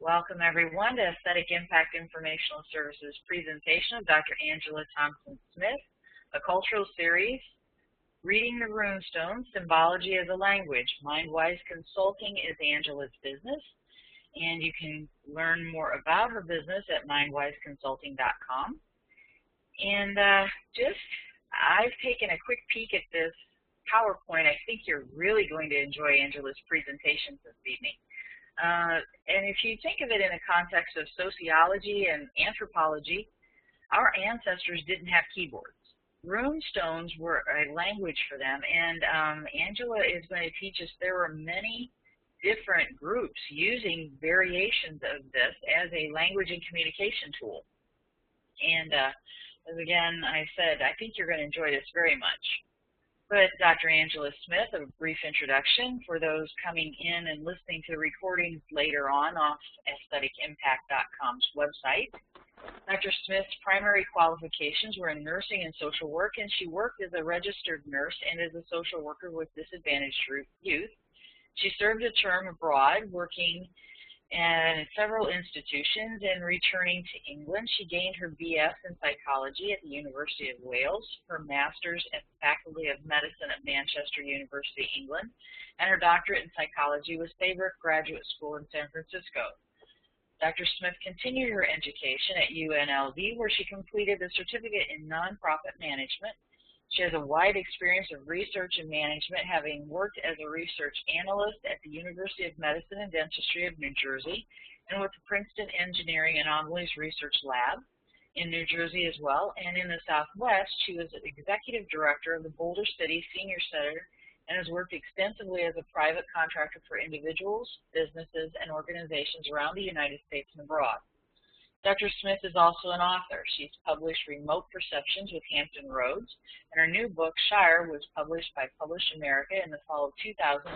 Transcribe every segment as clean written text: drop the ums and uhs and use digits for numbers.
Welcome everyone to Aesthetic Impact Informational Services presentation of Dr. Angela Thompson-Smith, a cultural series, Reading the Runestones, Symbology as a Language. Mindwise Consulting is Angela's business, and you can learn more about her business at mindwiseconsulting.com. And I've taken a quick peek at this PowerPoint. I think you're really going to enjoy Angela's presentation this evening. And if you think of it in the context of sociology and anthropology, our ancestors didn't have keyboards. Rune stones were a language for them, and Angela is going to teach us there were many different groups using variations of this as a language and communication tool. And as again I said, I think you're going to enjoy this very much. But Dr. Angela Smith, a brief introduction for those coming in and listening to the recordings later on off aestheticimpact.com's website. Dr. Smith's primary qualifications were in nursing and social work, and she worked as a registered nurse and as a social worker with disadvantaged youth. She served a term abroad, working in several institutions, and returning to England. She gained her BS in psychology at the University of Wales, her master's at the Faculty of Medicine at Manchester University, England, and her doctorate in psychology with Saybrook Graduate School in San Francisco. Dr. Smith continued her education at UNLV, where she completed a certificate in nonprofit management. She has a wide experience of research and management, having worked as a research analyst at the University of Medicine and Dentistry of New Jersey and with the Princeton Engineering Anomalies Research Lab in New Jersey as well. And in the Southwest, she was executive director of the Boulder City Senior Center and has worked extensively as a private contractor for individuals, businesses, and organizations around the United States and abroad. Dr. Smith is also an author. She's published Remote Perceptions with Hampton Roads, and her new book, Shire, was published by Publish America in the fall of 2006,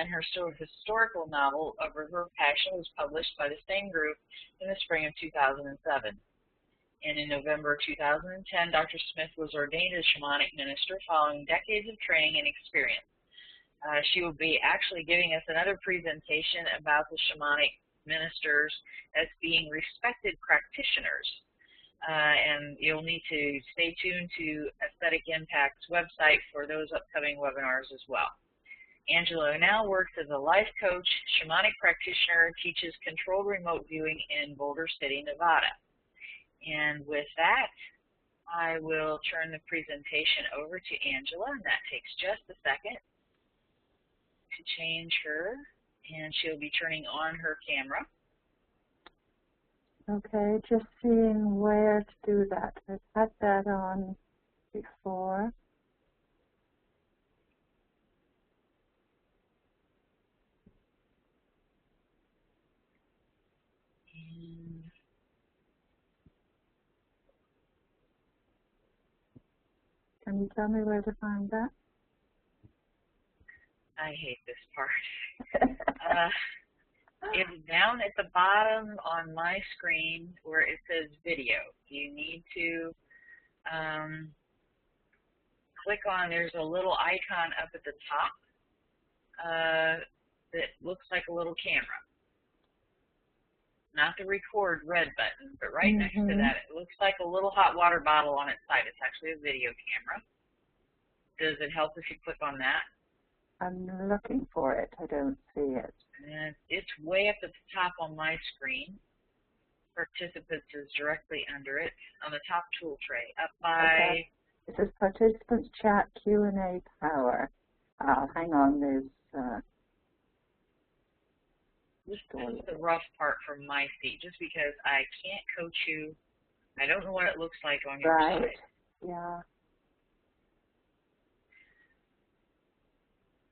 and her historical novel, A River of Passion, was published by the same group in the spring of 2007. And in November of 2010, Dr. Smith was ordained as shamanic minister following decades of training and experience. She will be actually giving us another presentation about the shamanic ministers as being respected practitioners. And you'll need to stay tuned to Aesthetic Impact's website for those upcoming webinars as well. Angela now works as a life coach, shamanic practitioner, teaches controlled remote viewing in Boulder City, Nevada. And with that, I will turn the presentation over to Angela, and that takes just a second to change her. And she'll be turning on her camera. Okay, just seeing where to do that. I've had that on before. And can you tell me where to find that? I hate this part. It's down at the bottom on my screen where it says video. You need to click on, there's a little icon up at the top that looks like a little camera. Not the record red button, but right next to that, it looks like a little hot water bottle on its side. It's actually a video camera. Does it help if you click on that? I'm looking for it. I don't see it. And it's way up at the top on my screen. Participants is directly under it on the top tool tray. Up by... Okay. It says Participants Chat Q&A Power. Hang on, there's... This is the rough part from my seat, just because I can't coach you. I don't know what it looks like on your side. Right. Yeah.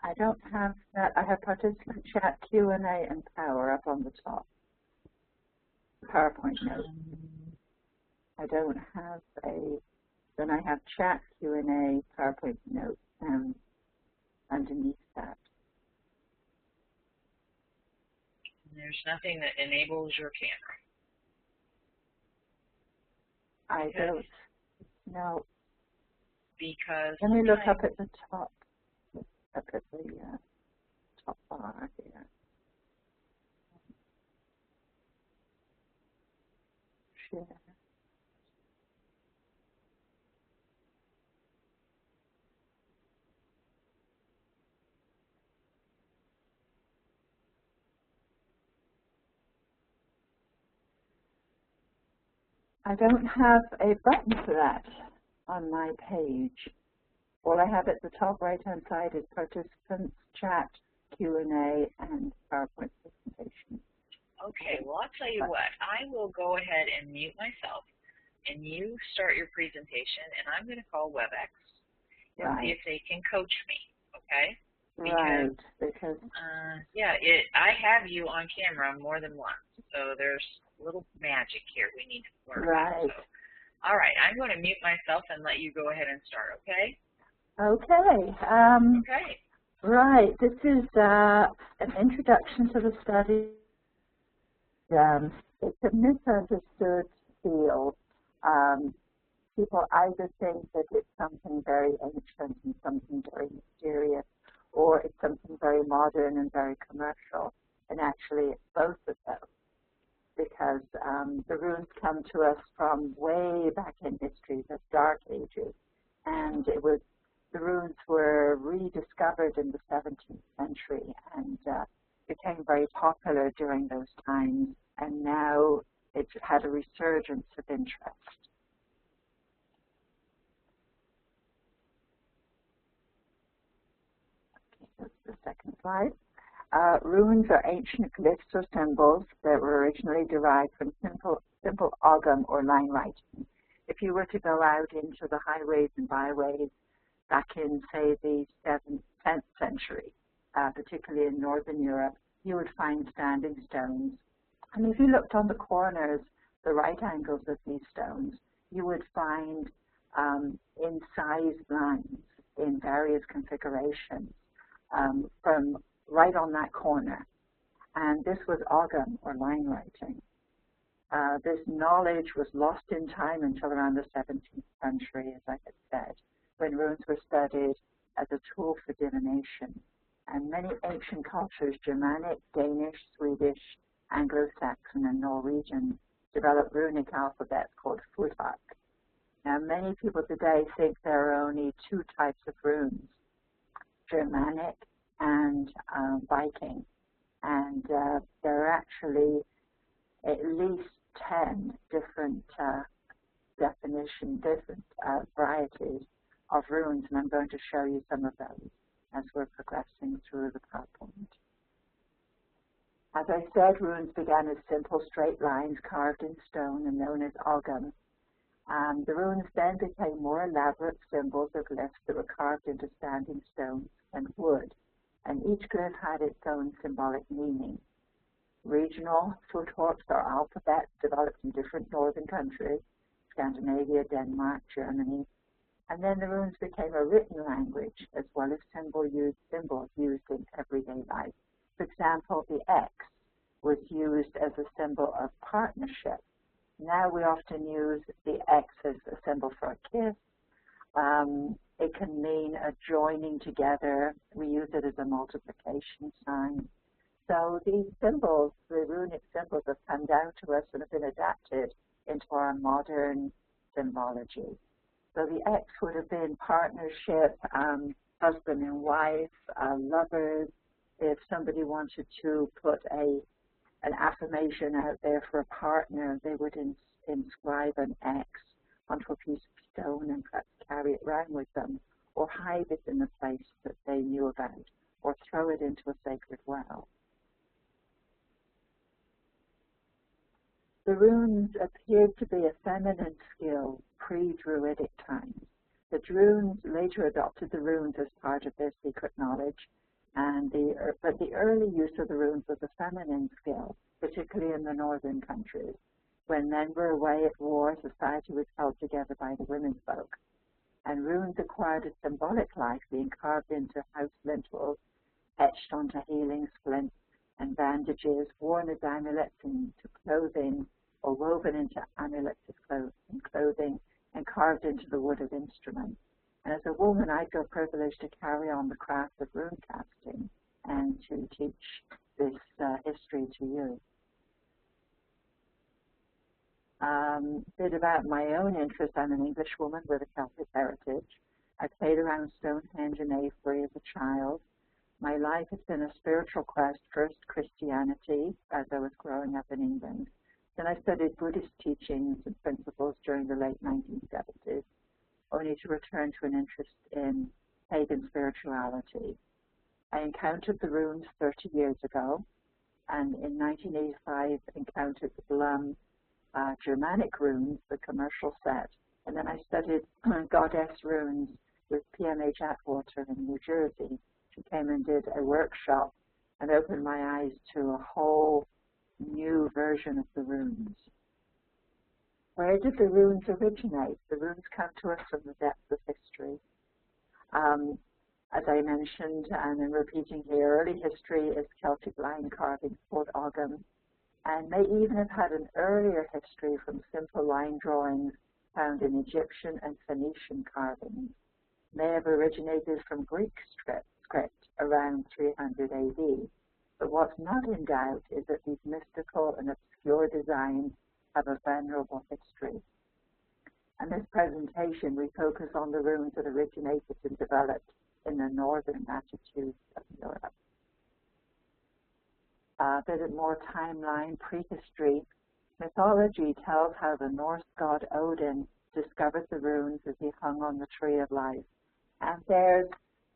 I don't have that. I have Participant Chat Q&A and Power up on the top. PowerPoint notes. I don't have a, then I have Chat Q&A, PowerPoint notes, and underneath that. There's nothing that enables your camera. I don't. No. Because let me look up at the top. Up at the top bar here. I don't have a button for that on my page. All I have at the top right-hand side is participants, chat, Q&A, and PowerPoint presentation. Okay, well, I'll tell you what. I will go ahead and mute myself, and you start your presentation, and I'm going to call WebEx and see if they can coach me, okay? Because yeah, I have you on camera more than once, so there's a little magic here we need to learn about. So, all right, I'm going to mute myself and let you go ahead and start, okay? Okay. Okay. Right, this is an introduction to the study. It's a misunderstood field. People either think that it's something very ancient and something very mysterious, or it's something very modern and very commercial, and actually it's both of those, because the runes come to us from way back in history, the Dark Ages, and the runes were rediscovered in the 17th century and became very popular during those times, and now it's had a resurgence of interest. Okay, that's the second slide. Runes are ancient glyphs or symbols that were originally derived from simple OGAM or line writing. If you were to go out into the highways and byways back in, say, the 10th century, particularly in Northern Europe, you would find standing stones. And if you looked on the corners, the right angles of these stones, you would find incised lines in various configurations from right on that corner. And this was OGAM, or line writing. This knowledge was lost in time until around the 17th century, as I had said, when runes were studied as a tool for divination. And many ancient cultures, Germanic, Danish, Swedish, Anglo-Saxon, and Norwegian, developed runic alphabets called Futhark. Now, many people today think there are only two types of runes, Germanic and Viking. And there are actually at least 10 different varieties of runes, and I'm going to show you some of those as we're progressing through the PowerPoint. As I said, runes began as simple straight lines carved in stone and known as OGAM. The runes then became more elaborate symbols or glyphs that were carved into standing stones and wood, and each glyph had its own symbolic meaning. Regional Futharks or alphabets developed in different northern countries, Scandinavia, Denmark, Germany, and then the runes became a written language as well as symbols used in everyday life. For example, the X was used as a symbol of partnership. Now we often use the X as a symbol for a kiss. It can mean a joining together. We use it as a multiplication sign. So these symbols, the runic symbols, have come down to us and have been adapted into our modern symbology. So the X would have been partnership, husband and wife, lovers. If somebody wanted to put an affirmation out there for a partner, they would inscribe an X onto a piece of stone and perhaps carry it around with them, or hide it in a place that they knew about, or throw it into a sacred well. The runes appeared to be a feminine skill pre-Druidic times. The Druids later adopted the runes as part of their secret knowledge, but the early use of the runes was a feminine skill, particularly in the northern countries. When men were away at war, society was held together by the womenfolk. And runes acquired a symbolic life, being carved into house lintels, etched onto healing splints and bandages, worn as amulets into clothing, or woven into amulets in clothing, and carved into the wood of instruments. And as a woman, I feel privileged to carry on the craft of rune casting and to teach this history to you. A bit about my own interest. I'm an English woman with a Celtic heritage. I played around Stonehenge and Avebury as a child. My life has been a spiritual quest, first Christianity, as I was growing up in England, Then I studied Buddhist teachings and principles during the late 1970s, only to return to an interest in pagan spirituality. I encountered the runes 30 years ago, and in 1985 encountered the BLUM Germanic runes, the commercial set, and then I studied goddess runes with PMH Atwater in New Jersey. She came and did a workshop and opened my eyes to a whole new version of the runes. Where did the runes originate? The runes come to us from the depths of history. As I mentioned, and I'm repeating here, early history is Celtic line carving, Fort OGAM, and may even have had an earlier history from simple line drawings found in Egyptian and Phoenician carvings. May have originated from Greek script around 300 AD. But what's not in doubt is that these mystical and obscure designs have a venerable history. In this presentation, we focus on the runes that originated and developed in the northern latitudes of Europe. A bit more timeline, prehistory. Mythology tells how the Norse god Odin discovered the runes as he hung on the tree of life. And there's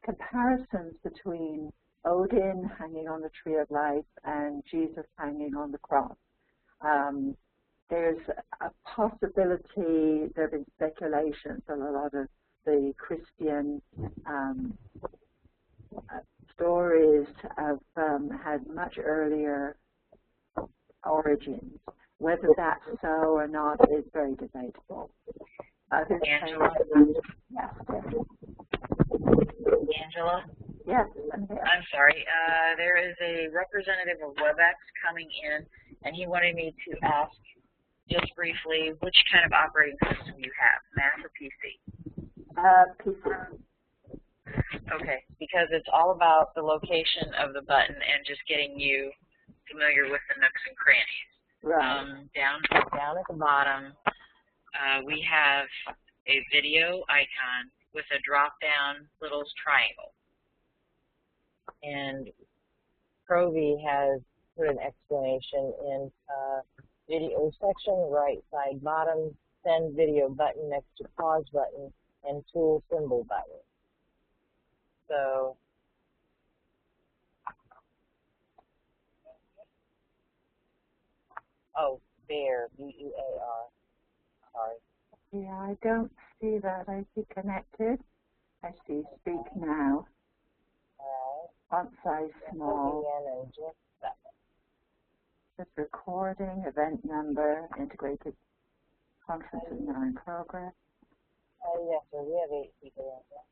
comparisons between Odin hanging on the tree of life and Jesus hanging on the cross. There's a possibility, there have been speculations that a lot of the Christian stories have had much earlier origins. Whether that's so or not is very debatable. Angela? Yes. Angela? Yes, I'm here. I'm sorry. There is a representative of WebEx coming in, and he wanted me to ask just briefly which kind of operating system you have, Mac or PC? PC. Okay, because it's all about the location of the button and just getting you familiar with the nooks and crannies. Right. Down at the bottom, we have a video icon with a drop-down little triangle. And Provi has put an explanation in video section, right side bottom, send video button next to pause button, and tool symbol button. So, oh, bear, B-E-A-R, sorry. Yeah, I don't see that. I see connected. I see speak now. Font size small. This recording, event number, integrated conference is now in progress. Yes, sir. We have 8 people in there.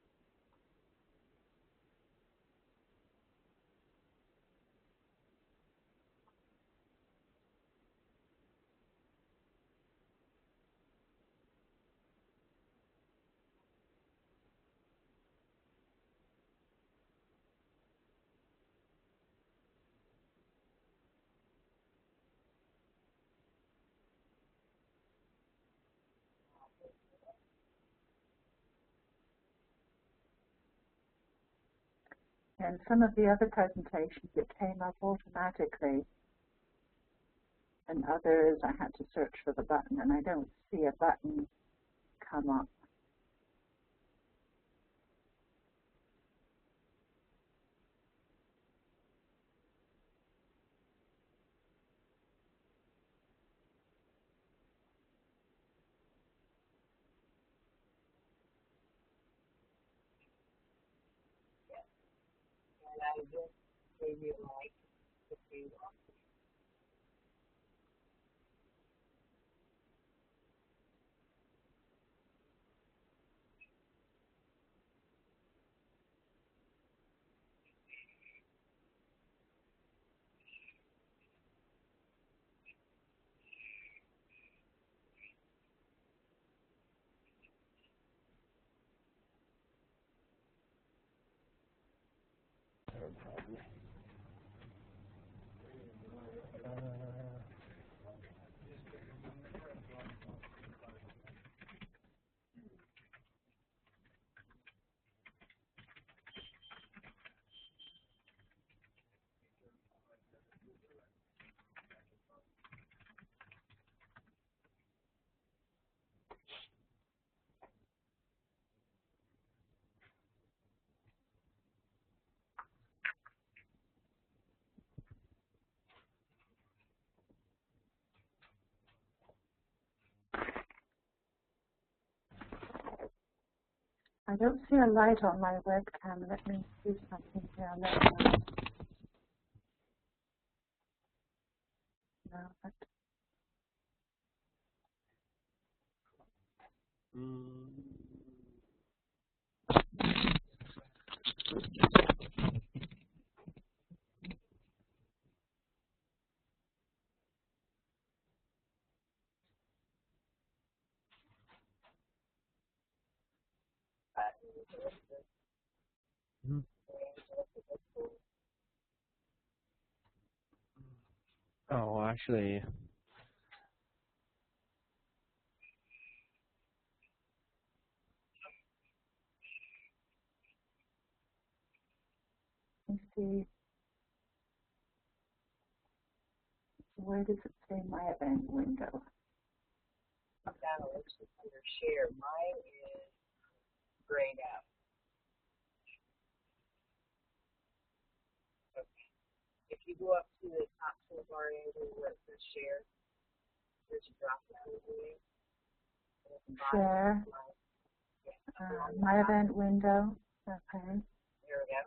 And some of the other presentations, it came up automatically. And others, I had to search for the button, and I don't see a button come up. And I just gave you a mic if you want. I don't see a light on my webcam. Let me do something here on that one. No, but Oh, actually, let me see. Where does it say my event window? Analyst is under share. Mine is grayed out. Okay. If you go up to the top toolbar area where it says share, there's a drop down menu. Share. My event window. Okay. There we go.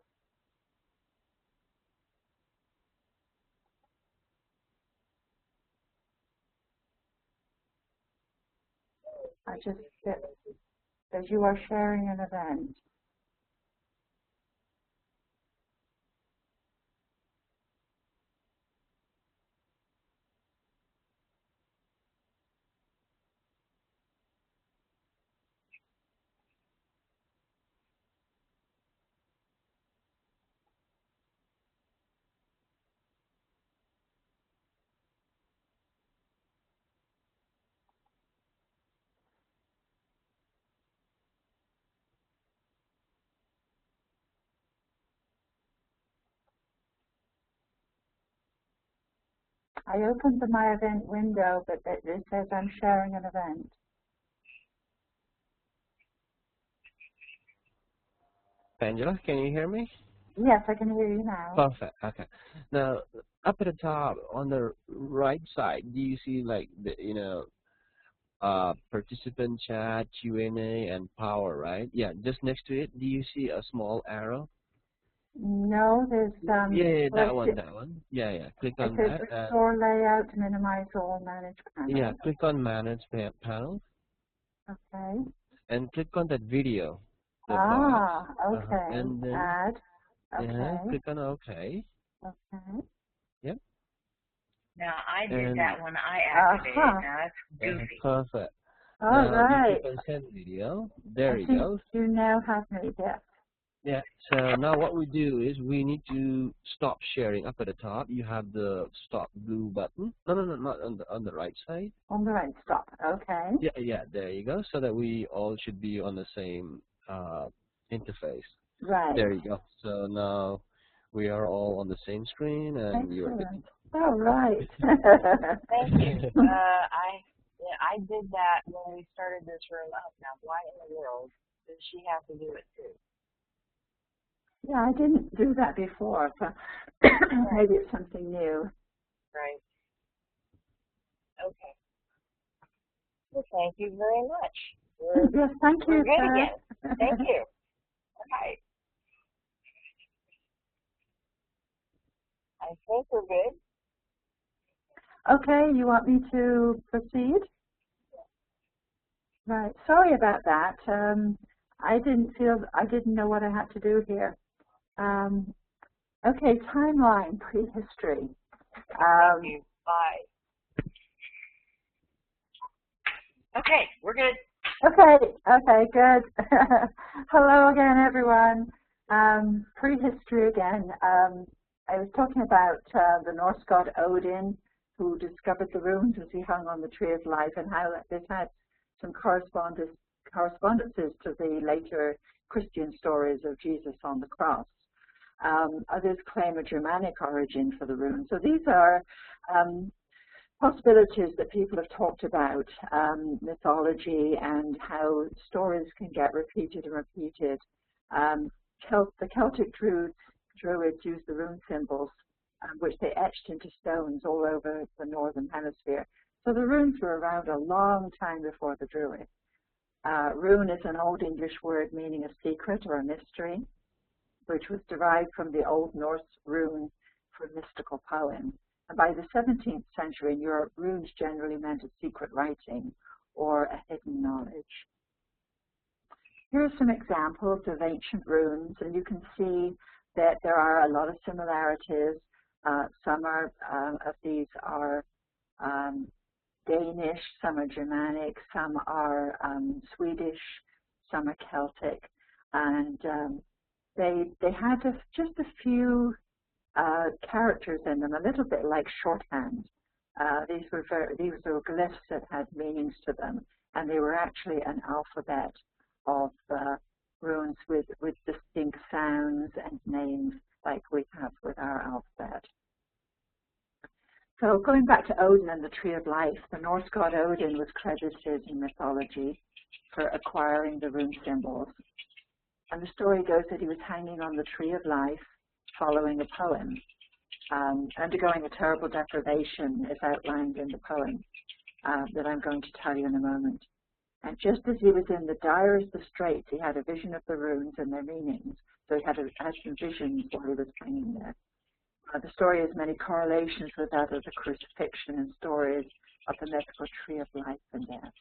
I just says you are sharing an event. I opened the My Event window, but it says I'm sharing an event. Angela, can you hear me? Yes, I can hear you now. Perfect. Okay. Now, up at the top on the right side, do you see like the participant chat, Q&A, and power, right? Yeah. Just next to it, do you see a small arrow? No, there's Yeah, that one. Yeah. Click on that. It says restore layout, minimize all, manage panel. Yeah, click on manage panel. Okay. And click on that video. Okay. And then add. Okay. Yeah, click on OK. Okay. Yep. Now I did that when I activated. Now that's goofy. Perfect. All now right. You click on send video. There you go. You now have me there. Yeah, so now what we do is we need to stop sharing. Up at the top, you have the stop blue button. No, not on the right side. On the right, stop. Okay. Yeah, there you go. So that we all should be on the same interface. Right. There you go. So now we are all on the same screen, and you're good. All right. Thank you. I did that when we started this room up. Now, why in the world does she have to do it too? Yeah, I didn't do that before, so maybe it's something new. Right. Okay. Well, thank you very much. Yes, thank you. We're good again. Thank you. All right. I think we're good. Okay, you want me to proceed? Right. Sorry about that. I didn't know what I had to do here. Okay, timeline, prehistory. Thank you. Bye. Okay, we're good. Okay, good. Hello again, everyone. Prehistory again. I was talking about the Norse god Odin, who discovered the runes as he hung on the tree of life, and how this had some correspondences to the later Christian stories of Jesus on the cross. Others claim a Germanic origin for the runes. So these are possibilities that people have talked about, mythology and how stories can get repeated and repeated. The Celtic Druids used the rune symbols, which they etched into stones all over the northern hemisphere. So the runes were around a long time before the Druids. Rune is an Old English word meaning a secret or a mystery, which was derived from the Old Norse rune for mystical poem. And by the 17th century in Europe, runes generally meant a secret writing or a hidden knowledge. Here are some examples of ancient runes, and you can see that there are a lot of similarities. Some of these are Danish, some are Germanic, some are Swedish, some are Celtic, and they had just a few characters in them, a little bit like shorthand. These were glyphs that had meanings to them, and they were actually an alphabet of runes with distinct sounds and names like we have with our alphabet. So going back to Odin and the Tree of Life, the Norse god Odin was credited in mythology for acquiring the rune symbols. And the story goes that he was hanging on the Tree of Life following a poem. Undergoing a terrible deprivation is outlined in the poem that I'm going to tell you in a moment. And just as he was in the direst of straits, he had a vision of the runes and their meanings. So he had some visions while he was hanging there. The story has many correlations with that of the crucifixion and stories of the mythical Tree of Life and Death.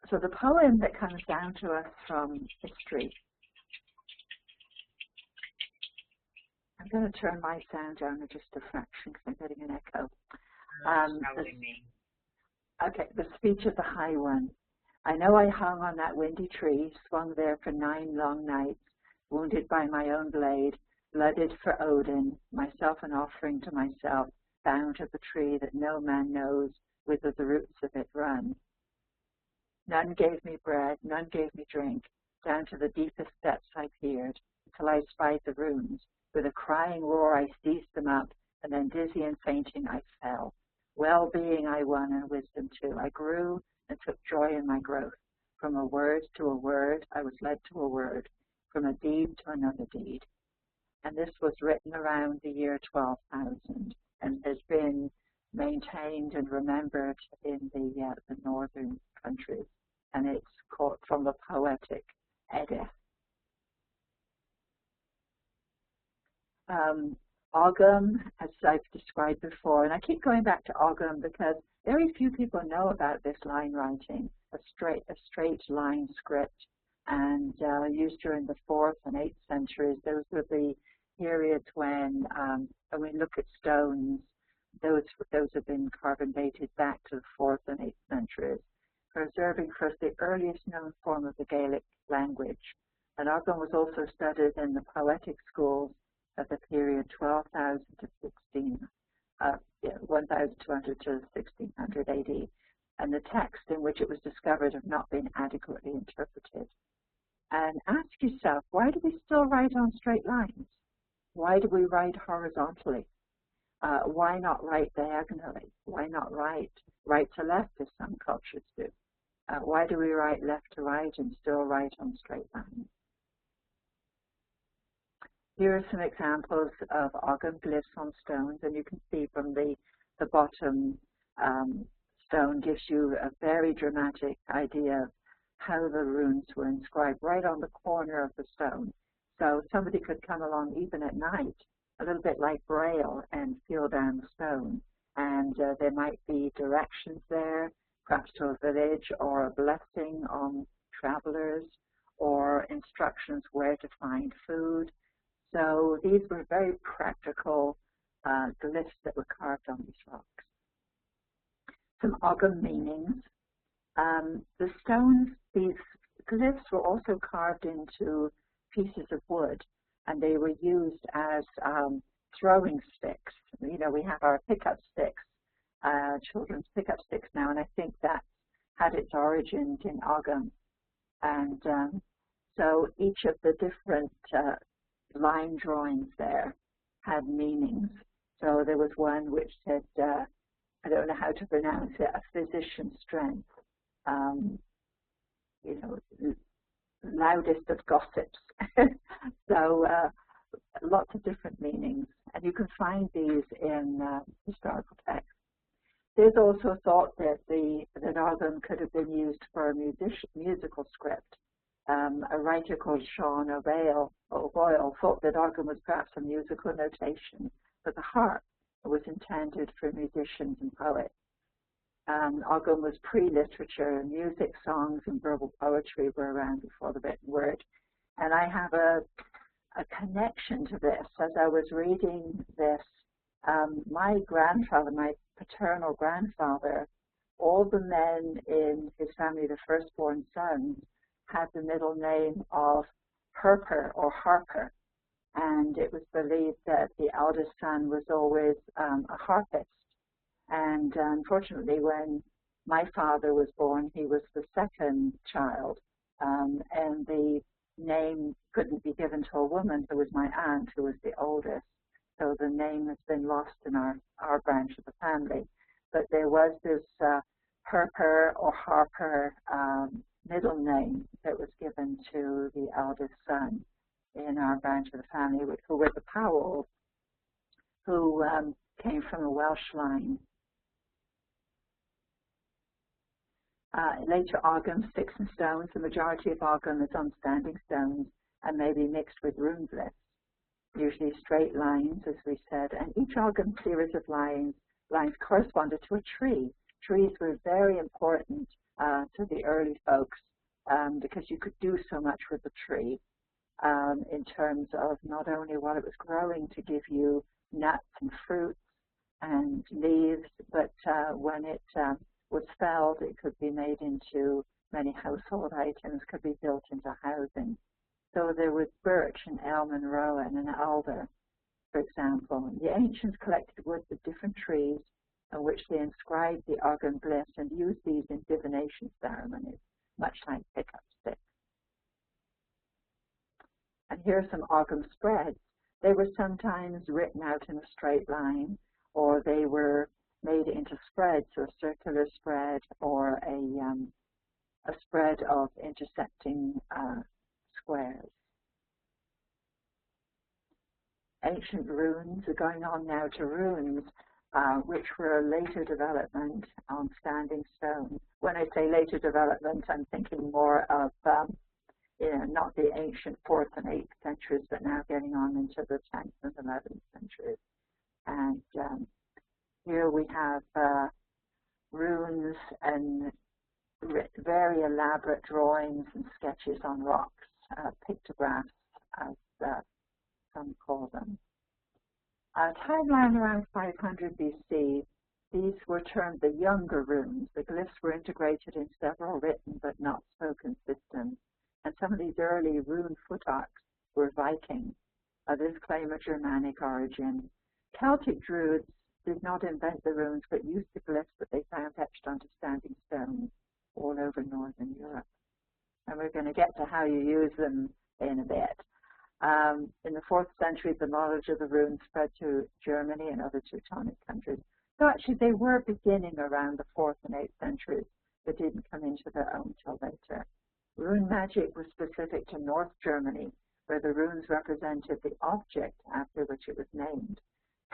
So the poem that comes down to us from history. I'm going to turn my sound down just a fraction because I'm getting an echo. Okay, the speech of the High One. I know I hung on that windy tree, swung there for 9 long nights, wounded by my own blade, blooded for Odin, myself an offering to myself, bound to the tree that no man knows whither the roots of it run. None gave me bread, none gave me drink, down to the deepest depths I peered, till I spied the runes. With a crying roar I seized them up, and then dizzy and fainting I fell. Well-being I won and wisdom too. I grew and took joy in my growth. From a word to a word, I was led to a word. From a deed to another deed. And this was written around the year 12,000 and has been maintained and remembered in the northern countries. And it's called from the poetic Edith. OGAM, as I've described before, and I keep going back to OGAM because very few people know about this line writing, a straight line script, and used during the 4th and 8th centuries. Those were the periods when we look at stones, those have been carbon dated back to the 4th and 8th centuries, preserving for us the earliest known form of the Gaelic language. And OGAM was also studied in the poetic schools of the period 12,000 to 1200 to 1600 AD, and the text in which it was discovered have not been adequately interpreted. And ask yourself, why do we still write on straight lines? Why do we write horizontally? Why not write diagonally? Why not write right to left as some cultures do? Why do we write left to right and still write on straight lines? Here are some examples of OGAM glyphs on stones, and you can see from the bottom stone gives you a very dramatic idea of how the runes were inscribed right on the corner of the stone. So somebody could come along even at night, a little bit like Braille, and feel down the stone. And there might be directions there, perhaps to a village, or a blessing on travelers, or instructions where to find food. So these were very practical glyphs that were carved on these rocks. Some OGAM meanings. The stones, these glyphs were also carved into pieces of wood, and they were used as throwing sticks. You know, we have our pickup sticks, children's pickup sticks now, and I think that had its origins in OGAM. And so each of the different line drawings there had meanings. So there was one which said, I don't know how to pronounce it, a physician's strength, you know, loudest of gossips. So lots of different meanings, and you can find these in historical texts. There's also thought that that OGAM could have been used for a musical script. A writer called Sean O'Boyle thought that OGAM was perhaps a musical notation for the harp. It was intended for musicians and poets. OGAM was pre-literature. Music, songs, and verbal poetry were around before the written word. And I have a connection to this. As I was reading this, my grandfather, my paternal grandfather, all the men in his family, the firstborn sons, had the middle name of Herper or Harper. And it was believed that the eldest son was always a harpist. And unfortunately, when my father was born, he was the second child. And the name couldn't be given to a woman who was my aunt, who was the oldest. So the name has been lost in our branch of the family. But there was this Herper or Harper middle name that was given to the eldest son in our branch of the family, who were the Powells, who came from a Welsh line. Later OGAM, sticks and stones. The majority of OGAM is on standing stones and may be mixed with rune glyphs, usually straight lines, as we said, and each OGAM series of lines corresponded to a tree. Trees were very important to the early folks because you could do so much with the tree in terms of not only what it was growing to give you nuts and fruits and leaves, but when it was felled, it could be made into many household items, could be built into housing. So there was birch and elm and rowan and alder, for example. The ancients collected wood of different trees in which they inscribed the OGAM glyphs and used these in divination ceremonies, much like pickup sticks. And here are some OGAM spreads. They were sometimes written out in a straight line, or they were made into spreads, or a circular spread, or a spread of intersecting squares. Ancient runes are going on now to runes, which were a later development on standing stone. When I say later development, I'm thinking more of not the ancient 4th and 8th centuries, but now getting on into the 10th and 11th centuries. And here we have runes and very elaborate drawings and sketches on rocks, pictographs, as some call them. Timeline around 500 BC, these were termed the younger runes. The glyphs were integrated in several written but not spoken systems. And some of these early rune footmarks were Viking. Others claim a Germanic origin. Celtic Druids did not invent the runes, but used the glyphs that they found etched onto standing stones all over Northern Europe. And we're going to get to how you use them in a bit. In the 4th century, the knowledge of the runes spread to Germany and other Teutonic countries. So actually, they were beginning around the 4th and 8th centuries, but didn't come into their own till later. Rune magic was specific to North Germany, where the runes represented the object after which it was named.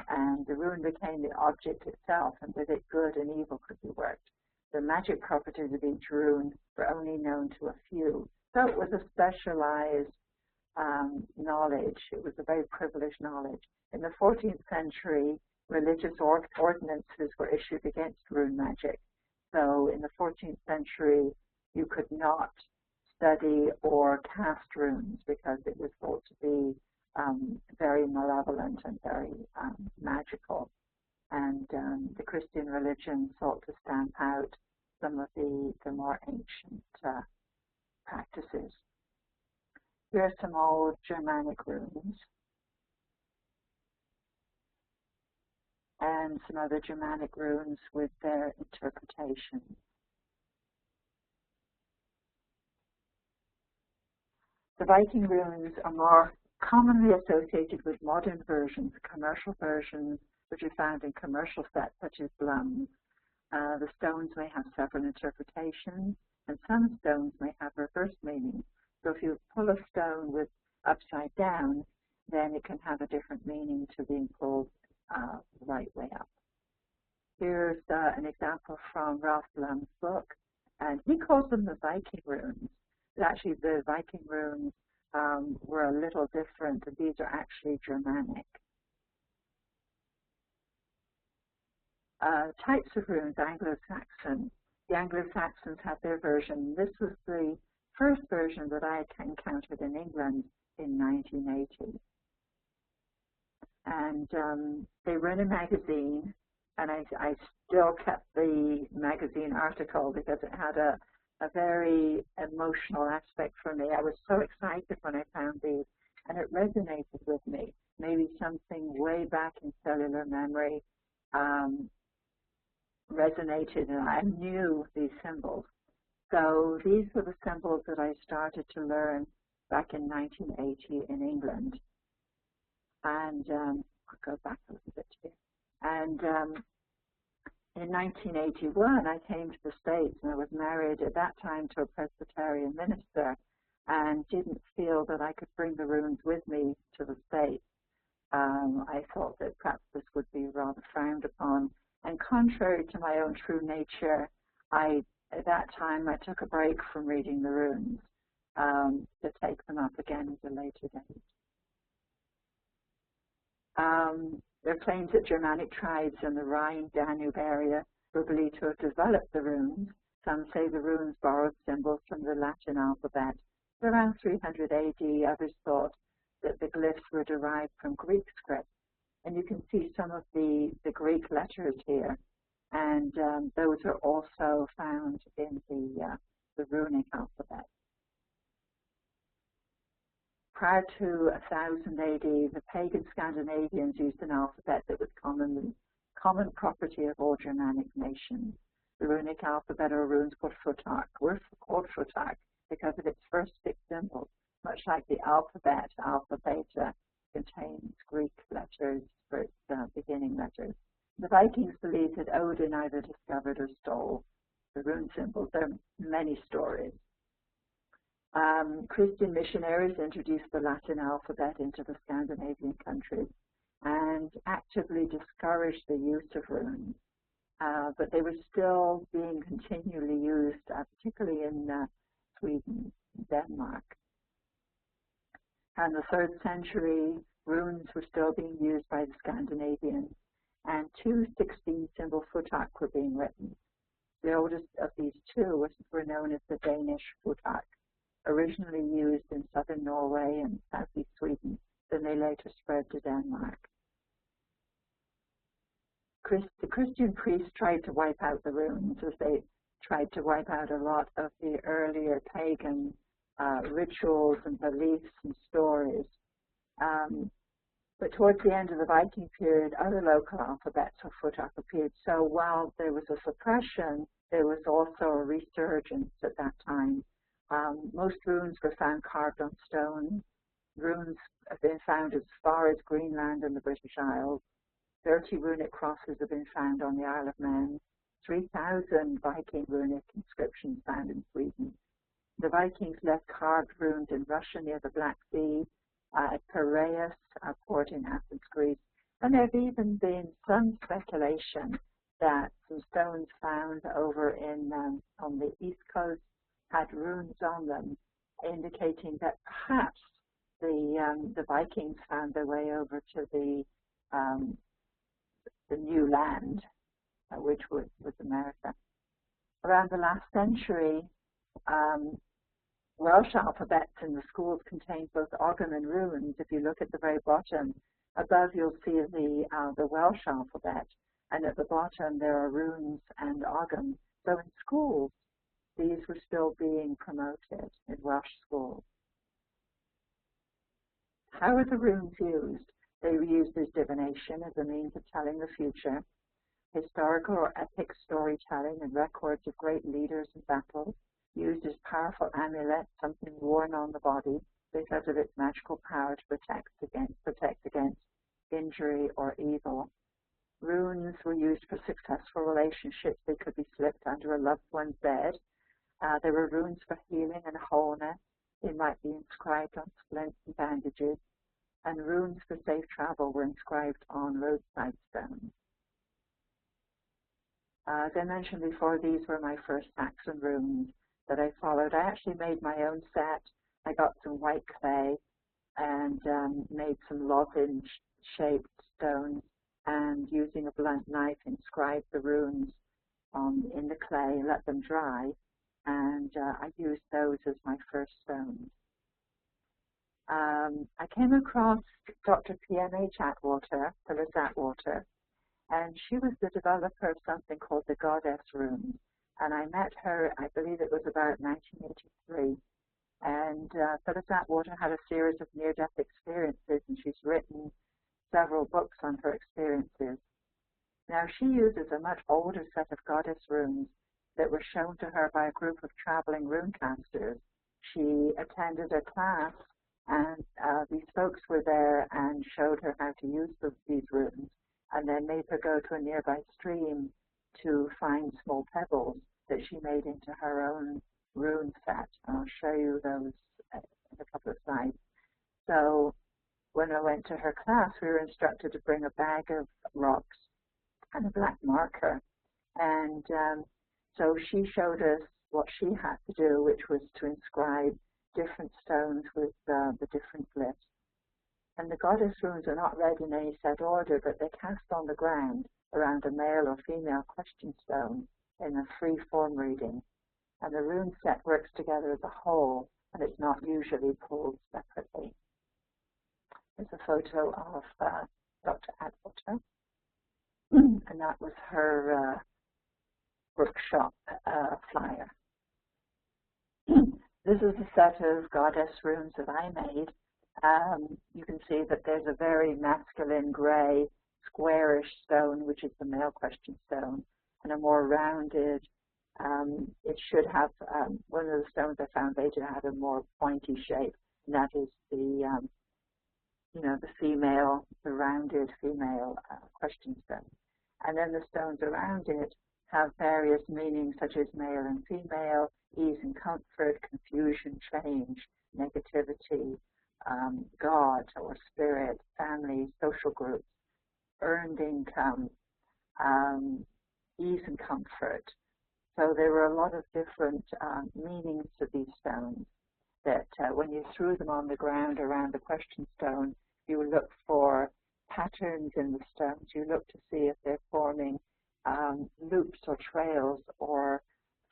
And the rune became the object itself, and with it good and evil could be worked. The magic properties of each rune were only known to a few. So it was a specialized knowledge. It was a very privileged knowledge. In the 14th century, religious ordinances were issued against rune magic. So in the 14th century, you could not study or cast runes because it was thought to be very malevolent and very magical. And the Christian religion sought to stamp out some of the more ancient practices. Here are some old Germanic runes and some other Germanic runes with their interpretations. The Viking runes are more commonly associated with modern versions, commercial versions, which are found in commercial sets such as BLUM. The stones may have several interpretations, and some stones may have reverse meanings. So if you pull a stone with upside down, then it can have a different meaning to being pulled the right way up. Here's an example from Ralph BLUM's book, and he calls them the Viking runes. But actually, the Viking runes were a little different, and these are actually Germanic. Types of runes, Anglo-Saxon. The Anglo-Saxons had their version. This was the first version that I encountered in England in 1980. And they ran a magazine, and I still kept the magazine article because it had a very emotional aspect for me. I was so excited when I found these, and it resonated with me. Maybe something way back in cellular memory resonated, and I knew these symbols. So these were the symbols that I started to learn back in 1980 in England. And I'll go back a little bit here. And in 1981, I came to the States, and I was married at that time to a Presbyterian minister, and didn't feel that I could bring the runes with me to the States. I thought that perhaps this would be rather frowned upon. And contrary to my own true nature, at that time I took a break from reading the runes to take them up again at a later date. There are claims that Germanic tribes in the Rhine-Danube area were believed to have developed the runes. Some say the runes borrowed symbols from the Latin alphabet. Around 300 AD, others thought that the glyphs were derived from Greek script. And you can see some of the Greek letters here. And those are also found in the runic alphabet. Prior to 1000 AD, the pagan Scandinavians used an alphabet that was common property of all Germanic nations. The runic alphabet, or runes called Futhark, were called Futhark because of its first 6 symbols. Much like the alphabet, alpha, beta contains Greek letters for its beginning letters. The Vikings believed that Odin either discovered or stole the rune symbols. There are many stories. Christian missionaries introduced the Latin alphabet into the Scandinavian countries and actively discouraged the use of runes, but they were still being continually used, particularly in Sweden, Denmark. In the 3rd century, runes were still being used by the Scandinavians, and 2 16-symbol Futhark were being written. The oldest of these 2 were known as the Danish Futhark, originally used in southern Norway and southeast Sweden. Then they later spread to Denmark. The Christian priests tried to wipe out the runes, as they tried to wipe out a lot of the earlier pagan rituals and beliefs and stories. But towards the end of the Viking period, other local alphabets of Futhark appeared. So while there was a suppression, there was also a resurgence at that time. Most runes were found carved on stone. Runes have been found as far as Greenland and the British Isles. 30 runic crosses have been found on the Isle of Man. 3,000 Viking runic inscriptions found in Sweden. The Vikings left carved runes in Russia near the Black Sea, at Paraiso, a port in Athens, Greece. And there have even been some speculation that some stones found over on the East Coast had runes on them, indicating that perhaps the Vikings found their way over to the new land, which was America. Around the last century, Welsh alphabets in the schools contained both OGAM and runes. If you look at the very bottom, above you'll see the Welsh alphabet, and at the bottom there are runes and OGAM. So in schools, these were still being promoted in Welsh schools. How are the runes used? They were used as divination, as a means of telling the future, historical or epic storytelling and records of great leaders and battles, used as powerful amulets, something worn on the body because of its magical power to protect against injury or evil. Runes were used for successful relationships. They could be slipped under a loved one's bed. There were runes for healing and wholeness. They might be inscribed on splints and bandages. And runes for safe travel were inscribed on roadside stones. As I mentioned before, these were my first SAXON runes that I followed. I actually made my own set. I got some white clay and made some lozenge-shaped stones, and using a blunt knife inscribed the runes in the clay, let them dry, and I used those as my first stones. I came across Dr. P.M.H. Atwater, Phyllis Atwater, and she was the developer of something called the Goddess Rune. And I met her, I believe it was about 1983. And Phyllis Atwater had a series of near-death experiences, and she's written several books on her experiences. Now, she uses a much older set of goddess runes that were shown to her by a group of traveling rune casters. She attended a class, and these folks were there and showed her how to use these runes, and then made her go to a nearby stream to find small pebbles that she made into her own rune set. I'll show you those in a couple of slides. So when I went to her class, we were instructed to bring a bag of rocks and a black marker. And so she showed us what she had to do, which was to inscribe different stones with the different glyphs. And the goddess runes are not read in any set order, but they're cast on the ground around a male or female question stone in a free form reading. And the rune set works together as a whole, and it's not usually pulled separately. There's a photo of Dr. Atwater, and that was her workshop flyer. This is a set of goddess runes that I made. You can see that there's a very masculine gray squarish stone, which is the male question stone, and a more rounded, it should have, one of the stones I found later had a more pointy shape, and that is the, the female, the rounded female question stone. And then the stones around it have various meanings such as male and female, ease and comfort, confusion, change, negativity, God or spirit, family, social groups, earned income, ease and comfort. So there were a lot of different meanings to these stones that when you threw them on the ground around the question stone, you would look for patterns in the stones. You look to see if they're forming loops or trails or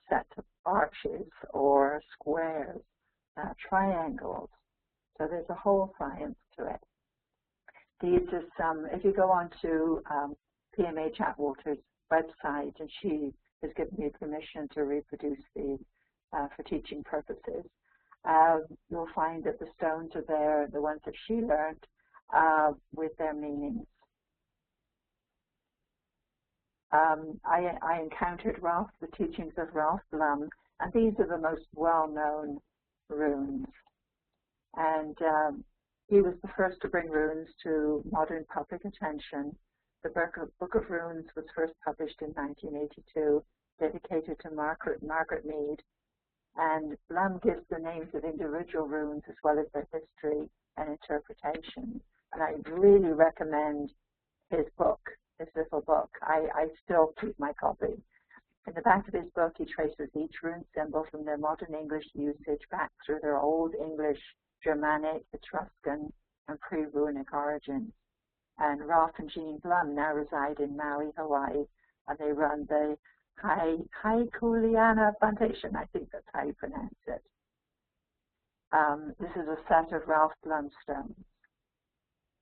sets of arches or squares, triangles. So there's a whole science to it. These are some, if you go on to P.M.H. Atwater's website, and she has given me permission to reproduce these for teaching purposes, you'll find that the stones are there, the ones that she learned, with their meanings. I encountered Ralph, the teachings of Ralph BLUM, and these are the most well-known runes. And he was the first to bring runes to modern public attention. The Book of Runes was first published in 1982, dedicated to Margaret Mead. And BLUM gives the names of individual runes as well as their history and interpretation. And I really recommend his book, his little book. I still keep my copy. In the back of his book, he traces each rune symbol from their modern English usage back through their Old English, Germanic, Etruscan, and pre-Runic origins. And Ralph and Jean BLUM now reside in Maui, Hawaii, and they run the Haikuliana Plantation. I think that's how you pronounce it. This is a set of Ralph BLUM stones.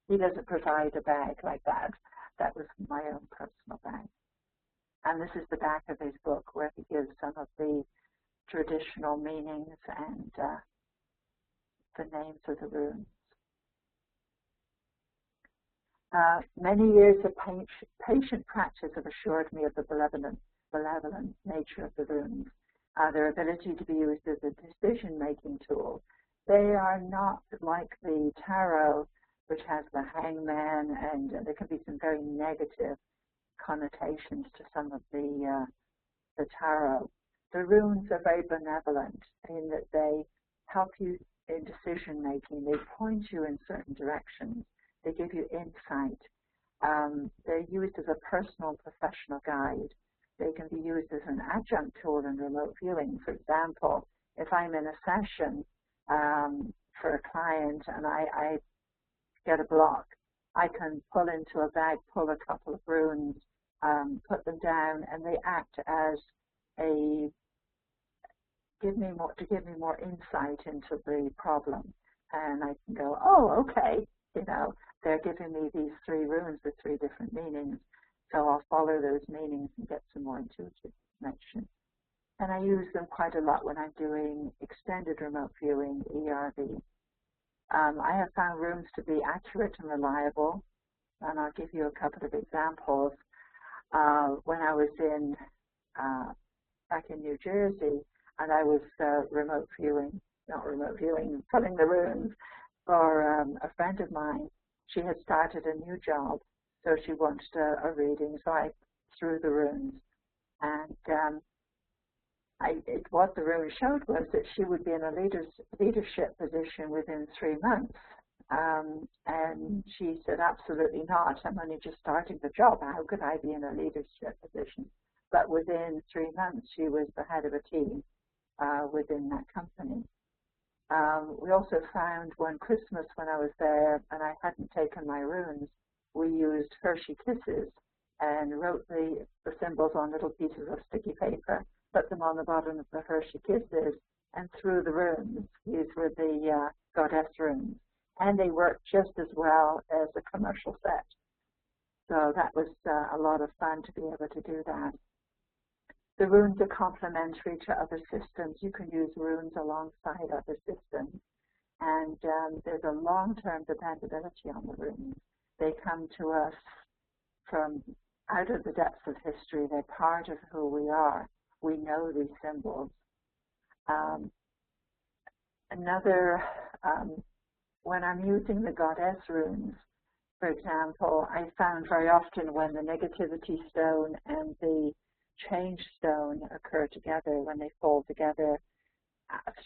He doesn't provide a bag like that. That was my own personal bag. And this is the back of his book where he gives some of the traditional meanings and the names of the runes. Many years of patient practice have assured me of the benevolent nature of the runes, their ability to be used as a decision-making tool. They are not like the tarot, which has the hangman, and there can be some very negative connotations to some of the tarot. The runes are very benevolent in that they help you in decision-making. They point you in certain directions. They give you insight. They're used as a personal and professional guide. they can be used as an adjunct tool in remote viewing. For example, if I'm in a session for a client and I get a block, I can pull into a bag, pull a couple of runes, put them down, and they act as a to give me more insight into the problem. And I can go, oh, okay, you know, they're giving me these 3 runes with 3 different meanings, so I'll follow those meanings and get some more intuitive information. And I use them quite a lot when I'm doing extended remote viewing, ERV. I have found runes to be accurate and reliable, and I'll give you a couple of examples. When I was back in New Jersey, and I was pulling the runes for a friend of mine. She had started a new job, so she wanted a reading, so I threw the runes. And what the rune showed was that she would be in a leadership position within 3 months. And she said, absolutely not. I'm only just starting the job. How could I be in a leadership position? But within 3 months, she was the head of a team within that company. We also found one Christmas when I was there and I hadn't taken my runes, we used Hershey Kisses and wrote the symbols on little pieces of sticky paper, put them on the bottom of the Hershey Kisses, and threw the runes. These were the goddess runes. And they worked just as well as a commercial set. So that was a lot of fun to be able to do that. The runes are complementary to other systems. You can use runes alongside other systems. And there's a long-term dependability on the runes. They come to us from out of the depths of history. They're part of who we are. We know these symbols. When I'm using the goddess runes, for example, I found very often when the negativity stone and the change stone occur together, when they fall together,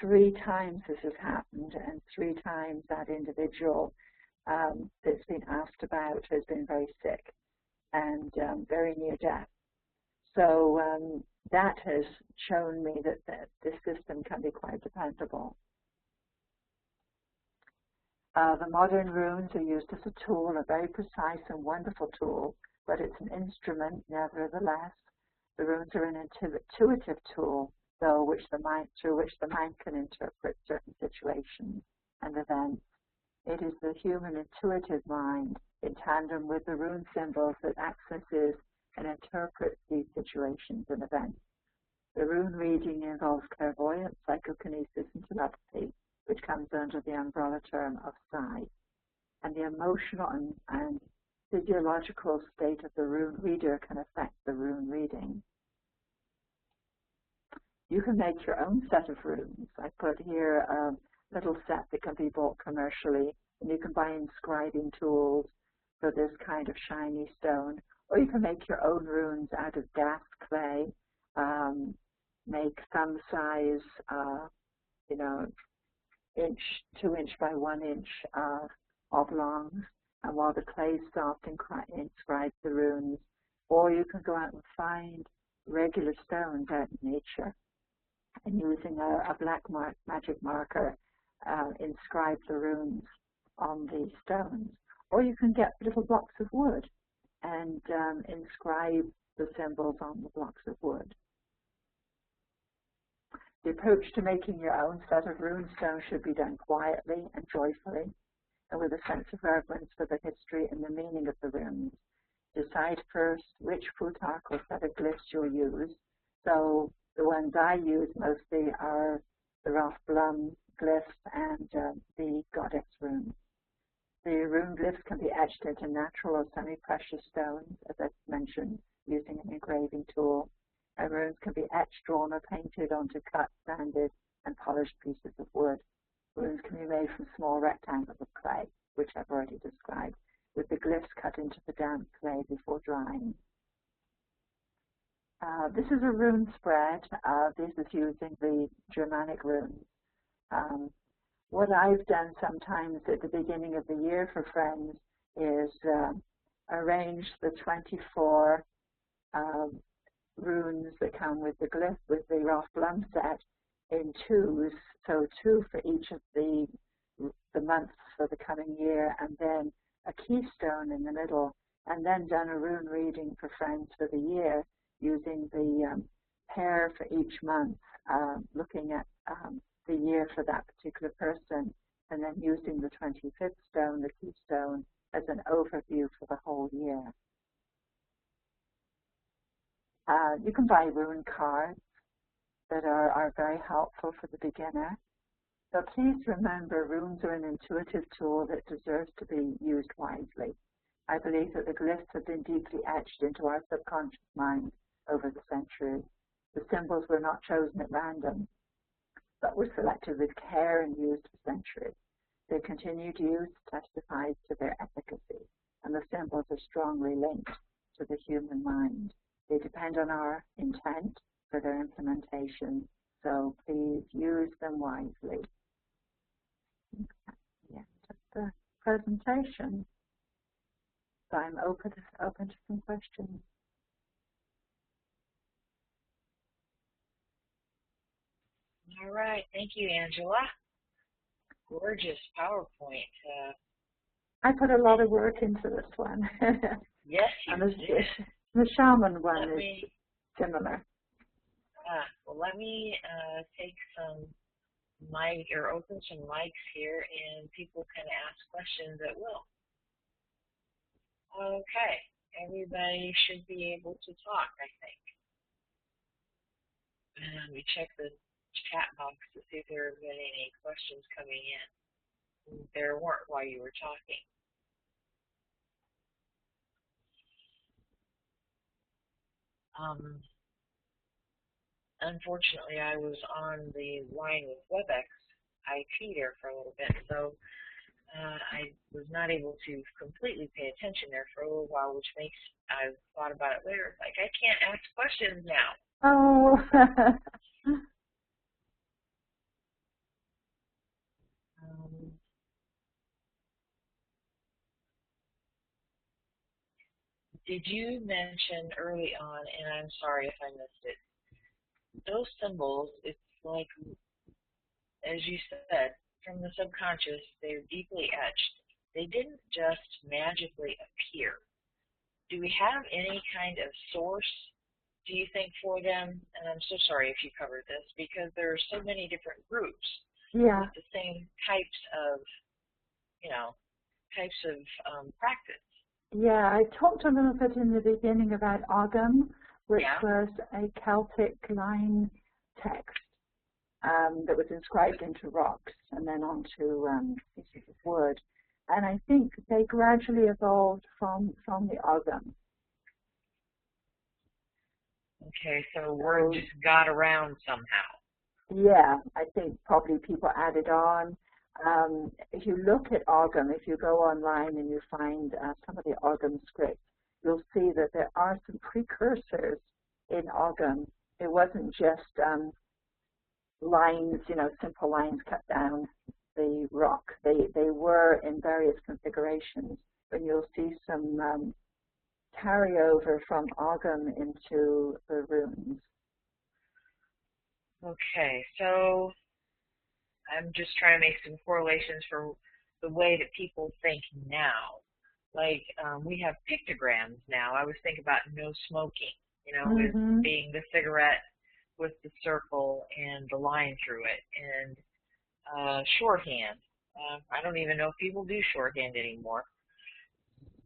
3 times this has happened, and 3 times that individual that's been asked about has been very sick and very near death. So that has shown me that this system can be quite dependable. The modern runes are used as a tool, a very precise and wonderful tool, but it's an instrument nevertheless. The runes are an intuitive tool, through which the mind can interpret certain situations and events. It is the human intuitive mind, in tandem with the rune symbols, that accesses and interprets these situations and events. The rune reading involves clairvoyance, psychokinesis, and telepathy, which comes under the umbrella term of psi. And the emotional and physiological state of the rune reader can affect the rune reading. You can make your own set of runes. I put here a little set that can be bought commercially, and you can buy inscribing tools for this kind of shiny stone, or you can make your own runes out of gas clay, make thumb size, 2 inch by 1 inch oblongs, and while the clay is soft, inscribe the runes. Or you can go out and find regular stones out in nature, and using a black magic marker, inscribe the runes on the stones. Or you can get little blocks of wood and inscribe the symbols on the blocks of wood. The approach to making your own set of rune stones should be done quietly and joyfully, and with a sense of reverence for the history and the meaning of the runes. Decide first which futark or set of glyphs you'll use. So the ones I use mostly are the BLUM glyphs and the goddess runes. The rune glyphs can be etched into natural or semi-precious stones, as I mentioned, using an engraving tool. And runes can be etched, drawn, or painted onto cut, sanded, and polished pieces of wood. Runes can be made from small rectangles of clay, which I've already described, with the glyphs cut into the damp clay before drying. This is a rune spread. This is using the Germanic runes. What I've done sometimes at the beginning of the year for friends is arrange the 24 runes that come with the glyph, with the BLUM set in twos, so two for each of the months for the coming year, and then a keystone in the middle, and then done a rune reading for friends for the year using the pair for each month, looking at the year for that particular person, and then using the 25th stone, the keystone, as an overview for the whole year. You can buy rune cards that are very helpful for the beginner. So please remember, runes are an intuitive tool that deserves to be used wisely. I believe that the glyphs have been deeply etched into our subconscious mind over the centuries. The symbols were not chosen at random, but were selected with care and used for centuries. Their continued use testifies to their efficacy, and the symbols are strongly linked to the human mind. They depend on our intent for their implementation, so please use them wisely. Yeah, that's the presentation. So I'm open to some questions. All right, thank you, Angela. Gorgeous PowerPoint. I put a lot of work into this one. Yes, you did. The shaman one is similar. Well, let me take some mic or open some mics here, and people can ask questions at will. Okay, everybody should be able to talk, I think. And we check the chat box to see if there have been any questions coming in. There weren't while you were talking. Unfortunately, I was on the line with WebEx IP there for a little bit, so I was not able to completely pay attention there for a little while, which makes, I thought about it later, like I can't ask questions now. Oh. Did you mention early on, and I'm sorry if I missed it, those symbols, it's like, as you said, from the subconscious, they're deeply etched. They didn't just magically appear. Do we have any kind of source, do you think, for them? And I'm so sorry if you covered this, because there are so many different groups with the same types of, practice. Yeah, I talked a little bit in the beginning about OGAM, which was a Celtic line text that was inscribed into rocks and then onto pieces of wood. And I think they gradually evolved from the OGAM. Okay, so word just got around somehow. Yeah, I think probably people added on. If you look at OGAM, if you go online and you find some of the OGAM scripts, you'll see that there are some precursors in OGAM. It wasn't just lines, simple lines cut down the rock. They were in various configurations, but you'll see some carryover from OGAM into the runes. Okay, so I'm just trying to make some correlations for the way that people think now. Like, we have pictograms now. I was thinking about no smoking, with being the cigarette with the circle and the line through it, and shorthand. I don't even know if people do shorthand anymore,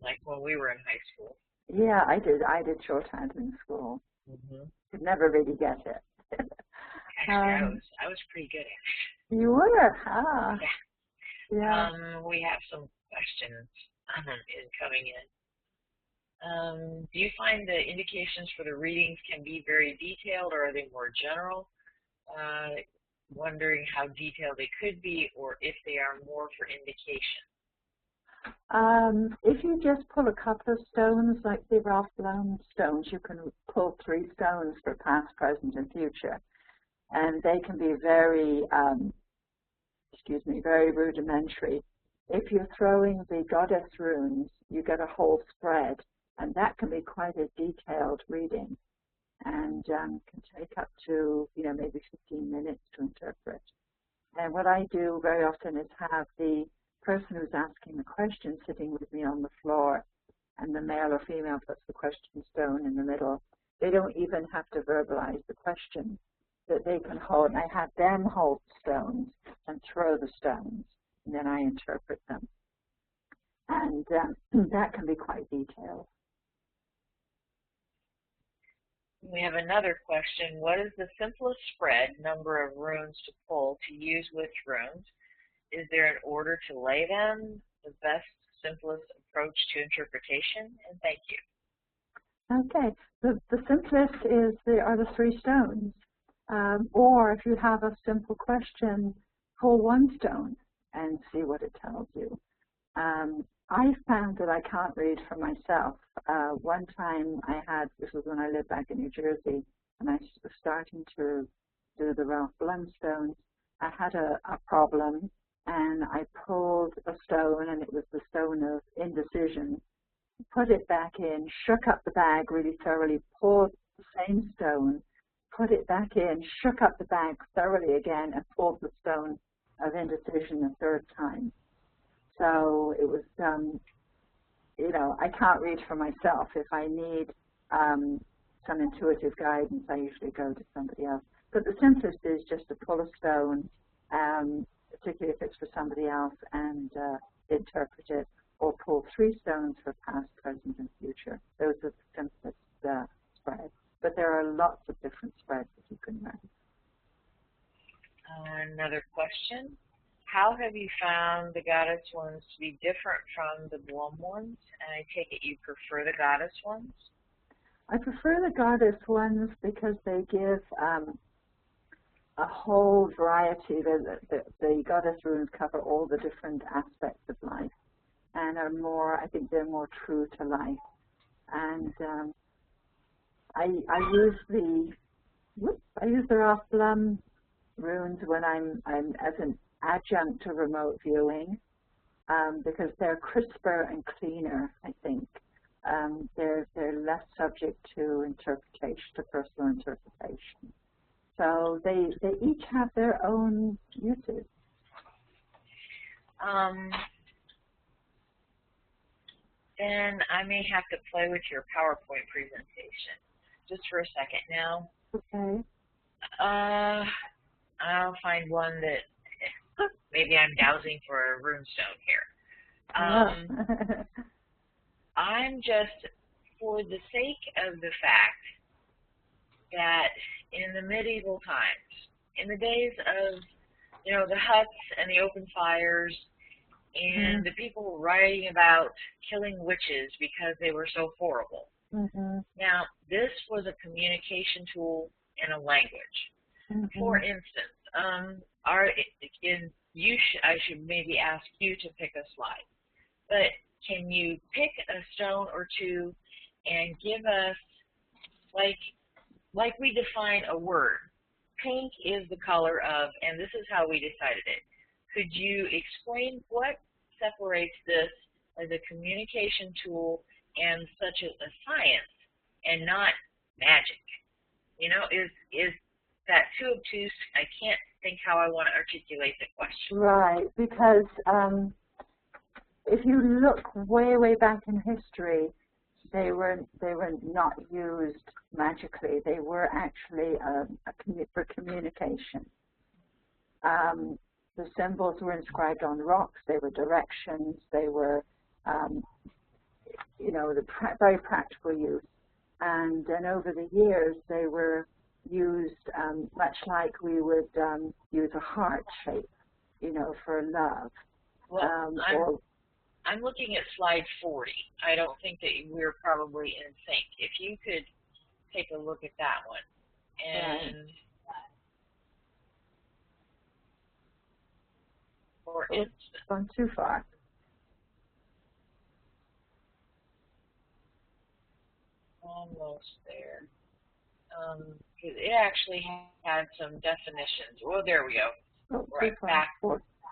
like when we were in high school. Yeah, I did shorthand in school. Could never really get it. Actually, I was pretty good at it. You were, huh? Yeah. We have some questions coming in. Do you find the indications for the readings can be very detailed, or are they more general? Wondering how detailed they could be, or if they are more for indication. If you just pull a couple of stones, like the BLUM stones, you can pull 3 stones for past, present, and future. And they can be very, very rudimentary. If you're throwing the goddess runes, you get a whole spread, and that can be quite a detailed reading. and can take up to, maybe 15 minutes to interpret. And what I do very often is have the person who's asking the question sitting with me on the floor, and the male or female puts the question stone in the middle. They don't even have to verbalize the question, that they can hold. I have them hold stones and throw the stones, and then I interpret them. And that can be quite detailed. We have another question. What is the simplest spread number of runes to pull to use with runes? Is there an order to lay them? The best, simplest approach to interpretation? And thank you. Okay. The simplest are the 3 stones. Or if you have a simple question, pull 1 stone and see what it tells you. I found that I can't read for myself. One time this was when I lived back in New Jersey, and I was starting to do the Ralph BLUM stones. I had a problem, and I pulled a stone, and it was the stone of indecision. Put it back in, shook up the bag really thoroughly, pulled the same stone, put it back in, shook up the bag thoroughly again, and pulled the stone of indecision a 3rd time. So it was, I can't read for myself. If I need some intuitive guidance, I usually go to somebody else. But the simplest is just to pull a stone, particularly if it's for somebody else, and interpret it, or pull 3 stones for past, present, and future. Those are the simplest spreads. But there are lots of different spreads that you can learn. Another question. How have you found the goddess ones to be different from the BLUM ones? And I take it you prefer the goddess ones? I prefer the goddess ones because they give a whole variety. The goddess runes cover all the different aspects of life and are more, I think they're more true to life. And I use the Ralph BLUM runes when I'm as an adjunct to remote viewing, because they're crisper and cleaner, I think. They're less subject to interpretation, to personal interpretation. So they each have their own uses. Then I may have to play with your PowerPoint presentation just for a second now. Okay. I'll find one that maybe I'm dowsing for a runestone here. I'm just, for the sake of the fact that in the medieval times, in the days of, the huts and the open fires, and the people writing about killing witches because they were so horrible. Now, this was a communication tool and a language. For instance, I should maybe ask you to pick a slide, but can you pick a stone or two and give us, like we define a word? Pink is the color of, and this is how we decided it. Could you explain what separates this as a communication tool and such a science and not magic? Is that too obtuse? I can't think how I want to articulate the question. Right, because if you look way back in history, they were not used magically. They were actually for communication. The symbols were inscribed on rocks. They were directions. They were, very practical use. And then over the years, they were used much like we would use a heart shape, for love. Well, I'm looking at slide 40. I don't think that we're probably in sync. If you could take a look at that one. And for instance, gone too far. Almost there. It actually had some definitions. Well, there we go. Right back.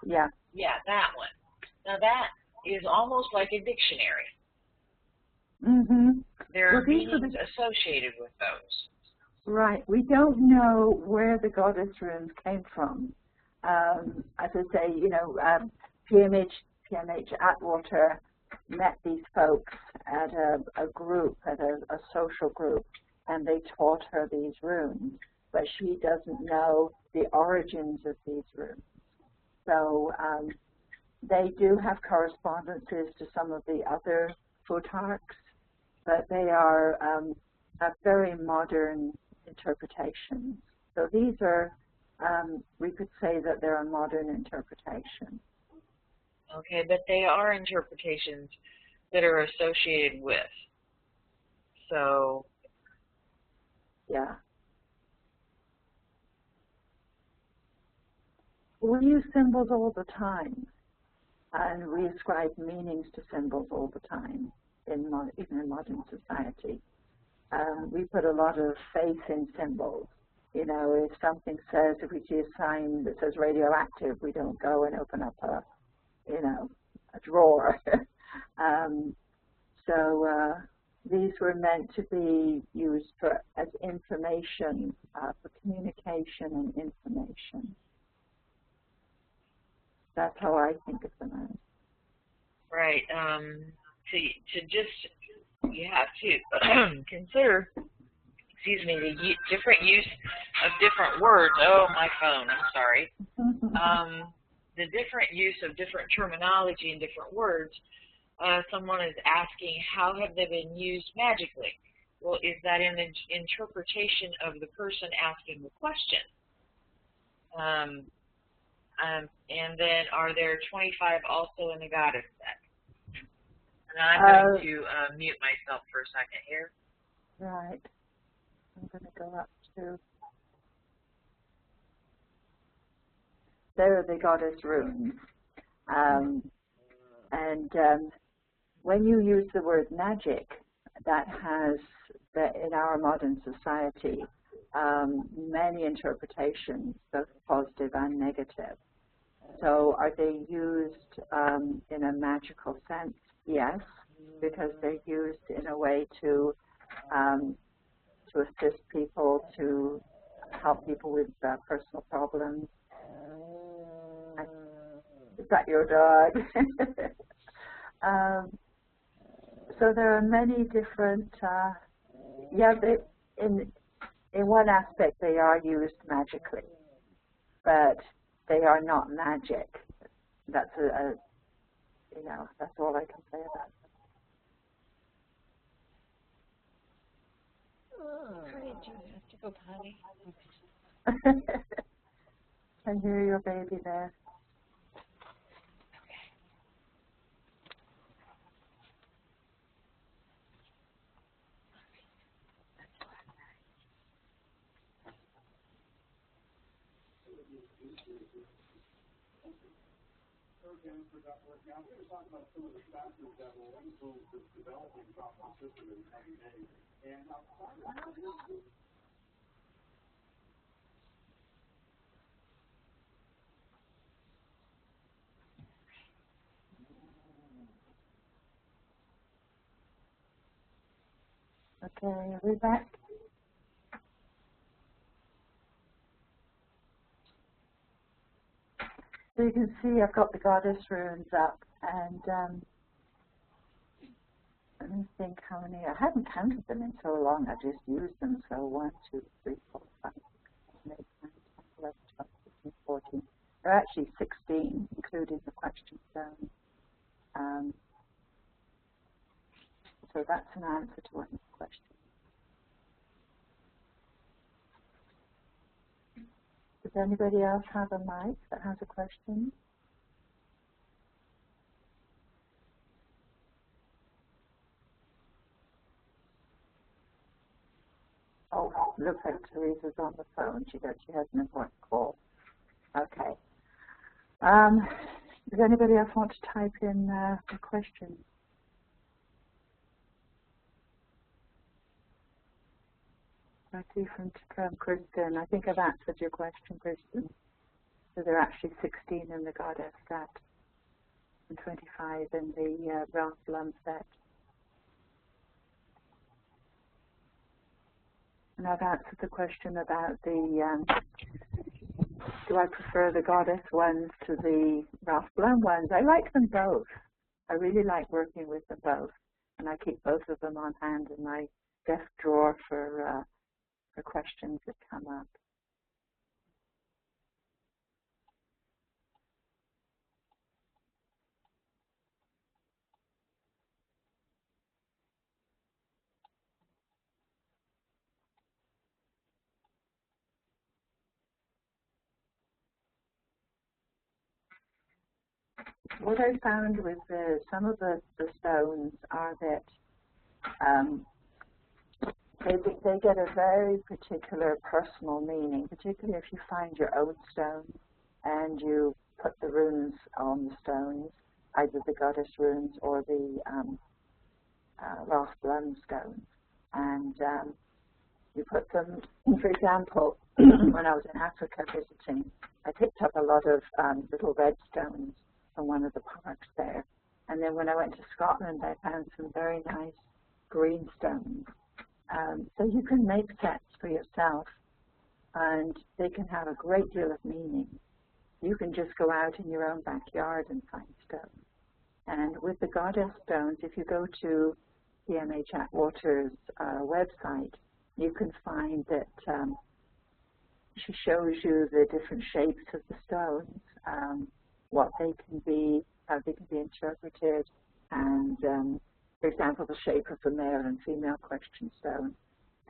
Yeah. Yeah, that one. Now that is almost like a dictionary. There are meanings associated with those. Right. We don't know where the goddess runes came from. As I say, you know, PMH Atwater met these folks at a group, at a social group, and they taught her these runes, but she doesn't know the origins of these runes. So they do have correspondences to some of the other Futharks, but they are a very modern interpretations. So these are, we could say that they're a modern interpretation. Okay, but they are interpretations that are associated with. So, yeah. We use symbols all the time, and we ascribe meanings to symbols all the time, even in modern society. We put a lot of faith in symbols. You know, if something says, if we see a sign that says radioactive, we don't go and open up a, you know, a drawer. These were meant to be used as information, for communication and information. That's how I think of them as. right. To just, you have to consider, excuse me, the different use of different words. Oh, my phone, I'm sorry. The different use of different terminology and different words. Someone is asking, how have they been used magically? Well, is that an interpretation of the person asking the question? And then, are there 25 also in the goddess set? And I'm going to mute myself for a second here. Right. I'm going to go up to... There are the goddess runes. When you use the word magic, that has, in our modern society, many interpretations, both positive and negative. So are they used in a magical sense? Yes, because they're used in a way to assist people, to help people with personal problems. Is that your dog? So there are many different, in one aspect they are used magically, but they are not magic. That's that's all I can say about Sorry, do you have to go potty? it. Can hear your baby there. Now, I'm going to talk about some of the factors that will influence this developing problem system in the coming days. And Okay, are we back? So you can see I've got the goddess runes up, and let me think how many. I haven't counted them in so long. I just used them. So 1, 2, 3, 4, 5, 6, 7, 8, 9, 10, 11, 12, 13, 14. There are actually 16, including the question zone. So that's an answer to one of the questions. Does anybody else have a mic that has a question? Oh, looks like Teresa's on the phone. She has an important call. Okay. Does anybody else want to type in a question? I see from Kristen. I think I've answered your question, Kristen. So there are actually 16 in the goddess set and 25 in the BLUM set. And I've answered the question about the, do I prefer the goddess ones to the Ralph BLUM ones? I like them both. I really like working with them both. And I keep both of them on hand in my desk drawer for questions that come up. What I found with some of the stones are that they get a very particular personal meaning, particularly if you find your own stone and you put the runes on the stones, either the goddess runes or the Ralph BLUM stones. And you put them, for example, when I was in Africa visiting, I picked up a lot of little red stones from one of the parks there. And then when I went to Scotland, I found some very nice green stones. So you can make sets for yourself, and they can have a great deal of meaning. You can just go out in your own backyard and find stones. And with the goddess stones, if you go to PMH Atwater's website, you can find that she shows you the different shapes of the stones, what they can be, how they can be interpreted, and for example, the shape of the male and female question stone.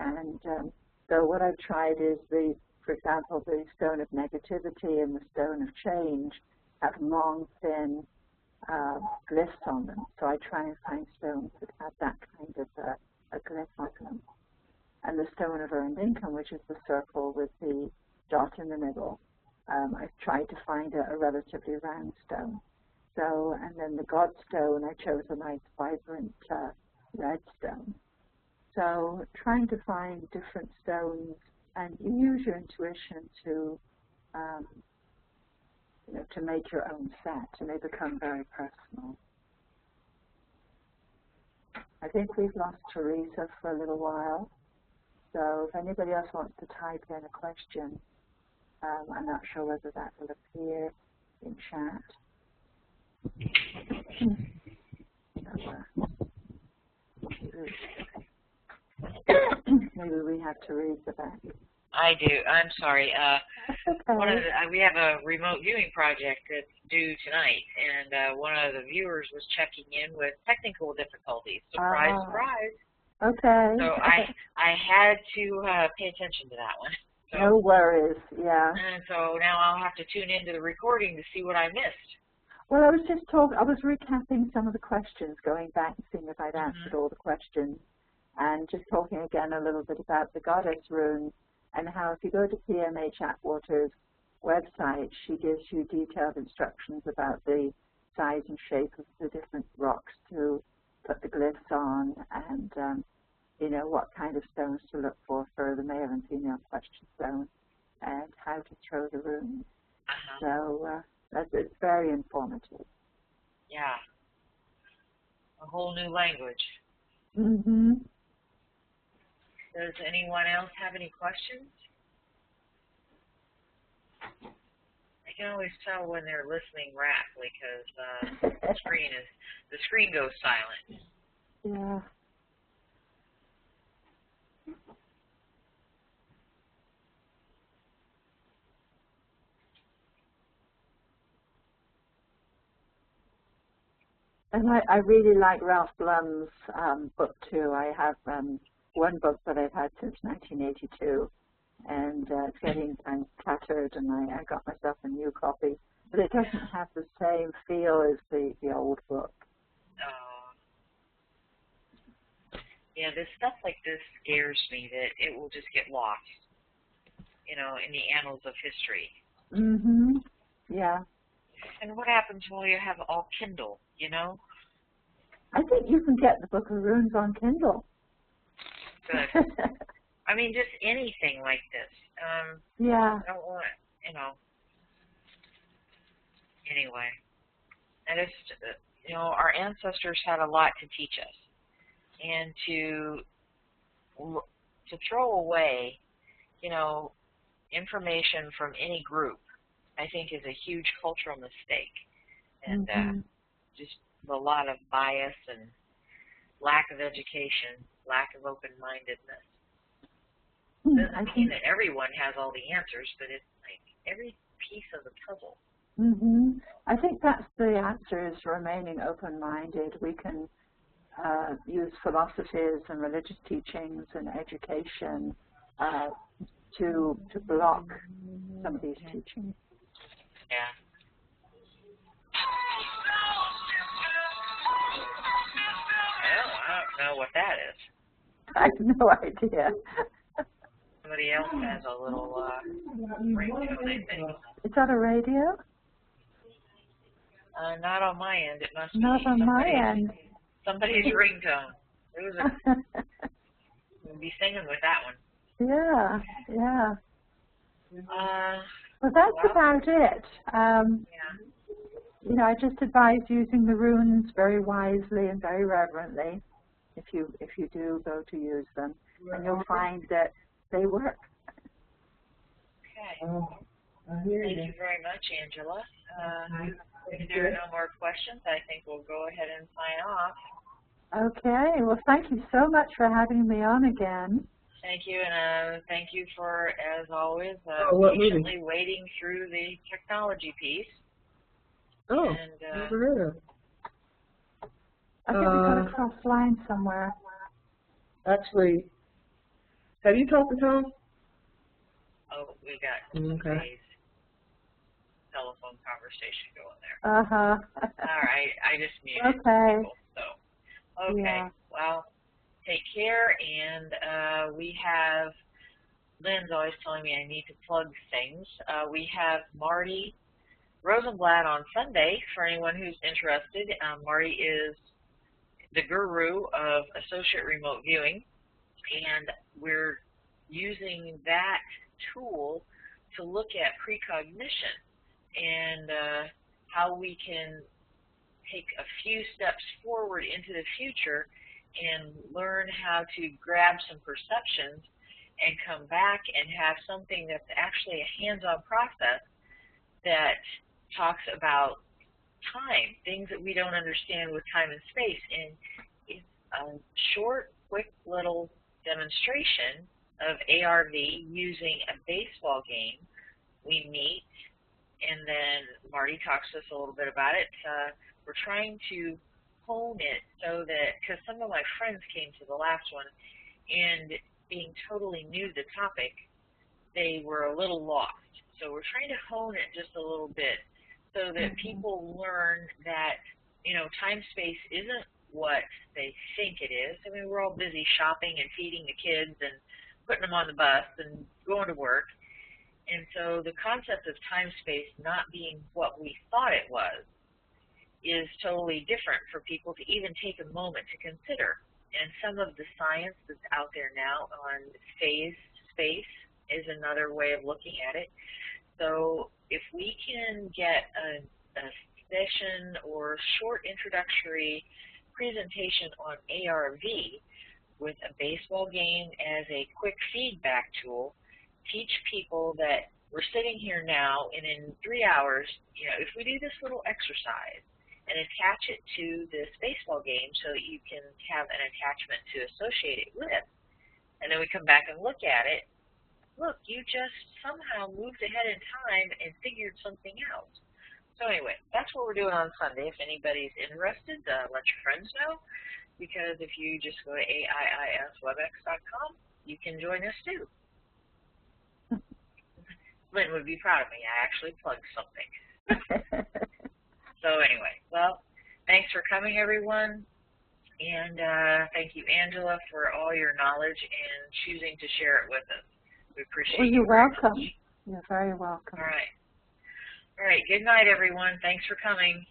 And so what I've tried is for example, the stone of negativity and the stone of change have long, thin glyphs on them. So I try and find stones that have that kind of a glyph on them. And the stone of earned income, which is the circle with the dot in the middle, I've tried to find a relatively round stone. So, and then the God stone, I chose a nice vibrant red stone. So trying to find different stones, and you use your intuition to, you know, to make your own set, and they become very personal. I think we've lost Teresa for a little while. So if anybody else wants to type in a question, I'm not sure whether that will appear in chat. Maybe we have Teresa back. I do. I'm sorry. Okay. We have a remote viewing project that's due tonight, and one of the viewers was checking in with technical difficulties. Surprise, surprise. Okay. So I had to pay attention to that one. So, no worries. Yeah. And so now I'll have to tune into the recording to see what I missed. Well, I was just I was recapping some of the questions, going back and seeing if I'd answered all the questions, and just talking again a little bit about the goddess runes and how if you go to PMH Atwater's website, she gives you detailed instructions about the size and shape of the different rocks to put the glyphs on, and you know, what kind of stones to look for the male and female question stone, and how to throw the runes. So it's very informative. Yeah. A whole new language. Mm-hmm. Does anyone else have any questions? I can always tell when they're listening rapidly because the screen goes silent. Yeah. And I really like Ralph BLUM's book too. I have one book that I've had since 1982, and it's getting kind of tattered, and I got myself a new copy. But it doesn't have the same feel as the old book. Yeah, this stuff like this scares me that it will just get lost, you know, in the annals of history. Mm-hmm. Yeah. And what happens when you have all Kindle, you know? I think you can get the Book of Runes on Kindle. Good. I mean, just anything like this. Yeah. I don't want, you know. Anyway. And it's, you know, our ancestors had a lot to teach us. And to to throw away, you know, information from any group, I think is a huge cultural mistake. And just a lot of bias and lack of education, lack of open-mindedness. Doesn't mean that everyone has all the answers, but it's like every piece of the puzzle. I think that's the answer, is remaining open-minded. We can use philosophies and religious teachings and education to block some of these teachings. Yeah. Well, I don't know what that is. I have no idea. Somebody else has a little ringtone, I think. Is that a radio? Not on my end. It must be not on my end. Somebody's ringtone. It was we'll be singing with that one. Yeah, yeah. Well, that's about it. You know, I just advise using the runes very wisely and very reverently if you do go to use them, and you'll find that they work. Okay. Thank you very much, Angela. If there are no more questions, I think we'll go ahead and sign off. Okay. Well, thank you so much for having me on again. Thank you, and thank you for, as always, patiently waiting through the technology piece. Oh, and, never heard of it. I think we got a cross line somewhere. Actually, have you talked to Tom? Oh, we got today's telephone conversation going there. All right, I just muted people, so. Okay, yeah. Well, take care, and we have, Lynn's always telling me I need to plug things. We have Marty Rosenblatt on Sunday for anyone who's interested. Marty is the guru of associate remote viewing, and we're using that tool to look at precognition and how we can take a few steps forward into the future and learn how to grab some perceptions and come back and have something that's actually a hands-on process that talks about time, things that we don't understand with time and space. And it's a short, quick little demonstration of ARV using a baseball game. We meet, and then Marty talks to us a little bit about it. We're trying to hone it so that, because some of my friends came to the last one, and being totally new to the topic, they were a little lost. So we're trying to hone it just a little bit so that people learn that, you know, time-space isn't what they think it is. I mean, we're all busy shopping and feeding the kids and putting them on the bus and going to work. And so the concept of time-space not being what we thought it was is totally different for people to even take a moment to consider. And some of the science that's out there now on phase space is another way of looking at it. So if we can get a session or short introductory presentation on ARV with a baseball game as a quick feedback tool, teach people that we're sitting here now, and in 3 hours, you know, if we do this little exercise and attach it to this baseball game so that you can have an attachment to associate it with, and then we come back and look at it, look, you just somehow moved ahead in time and figured something out. So anyway, that's what we're doing on Sunday. If anybody's interested, let your friends know, because if you just go to AIISWebEx.com, you can join us too. Lynn would be proud of me. I actually plugged something. So anyway, well, thanks for coming, everyone. And thank you, Angela, for all your knowledge and choosing to share it with us. We appreciate it. Well, you're welcome. You're very welcome. All right. All right. Good night, everyone. Thanks for coming.